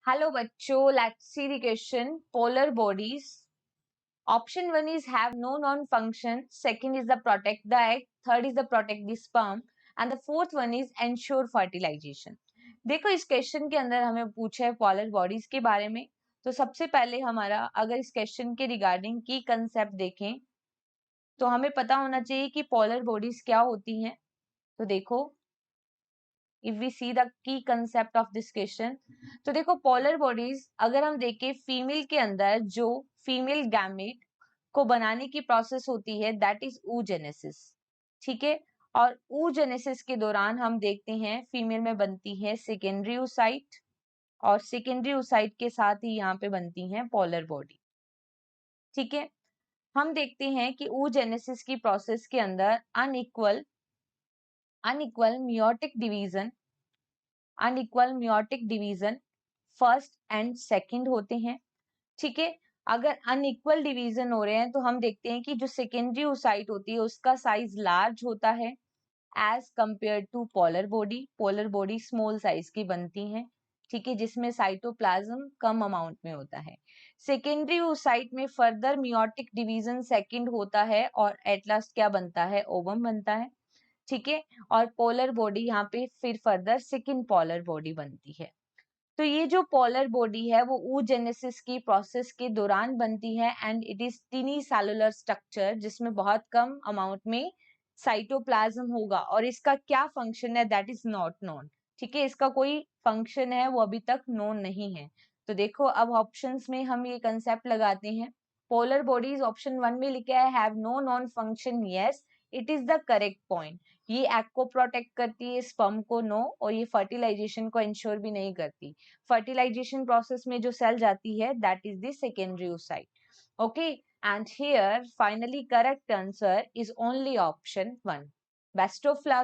Hello बच्चों, let's see the question. Polar bodies. Option 1 is have no non-function, second is the protect the egg, third is the protect the sperm and the fourth one is ensure fertilization. देखो इस question के अंदर हमें पूछा है polar bodies के बारे में। तो सबसे पहले हमारा अगर इस क्वेश्चन के रिगार्डिंग की कंसेप्ट देखें तो हमें पता होना चाहिए कि पोलर बॉडीज क्या होती हैं। तो देखो if we see the key concept of this question, तो देखो पोलर बॉडीज अगर हम देखें फीमेल के अंदर जो फीमेल गैमेट को बनाने की प्रोसेस होती है दैट इज oogenesis। ठीक है, और oogenesis के दौरान हम देखते हैं फीमेल में बनती है सेकेंडरी oocyte और सेकेंडरी oocyte के साथ ही यहाँ पे बनती है पोलर बॉडी। ठीक है, हम देखते हैं कि oogenesis की प्रोसेस के अंदर unequal meiotic division first and second होते हैं। ठीक है, अगर अनइक्वल डिवीजन हो रहे हैं तो हम देखते हैं कि जो सेकेंडरी oocyte होती है उसका साइज लार्ज होता है as compare to polar body small size की बनती हैं। ठीक है, जिसमें साइटोप्लाज्म कम अमाउंट में होता है। सेकेंडरी oocyte में फर्दर मियोटिक डिवीजन सेकंड होता है और एट लास्ट क्या बनता है, ओवम बनता है। ठीक है, और पोलर बॉडी यहाँ पे फिर फर्दर सेकंड पोलर बॉडी बनती है। तो ये जो पोलर बॉडी है वो oogenesis की प्रोसेस के दौरान बनती है and it is टिनी cellular structure जिसमें बहुत कम अमाउंट में साइटोप्लाज्म होगा और इसका क्या फंक्शन है दैट इज नॉट नोन। ठीक है, इसका कोई फंक्शन है वो अभी तक नोन नहीं है। तो देखो अब ऑप्शंस में हम ये कंसेप्ट लगाते हैं। पोलर बॉडीज ऑप्शन 1 में लिखा है have no non function, yes it is the correct point. ये एग को प्रोटेक्ट करती है, स्पर्म को नो, और ये फर्टिलाइजेशन को इंश्योर भी नहीं करती। फर्टिलाइजेशन प्रोसेस में जो सेल जाती है that is the secondary oocyte. Okay, and here finally correct answer is only option 1. Best of luck.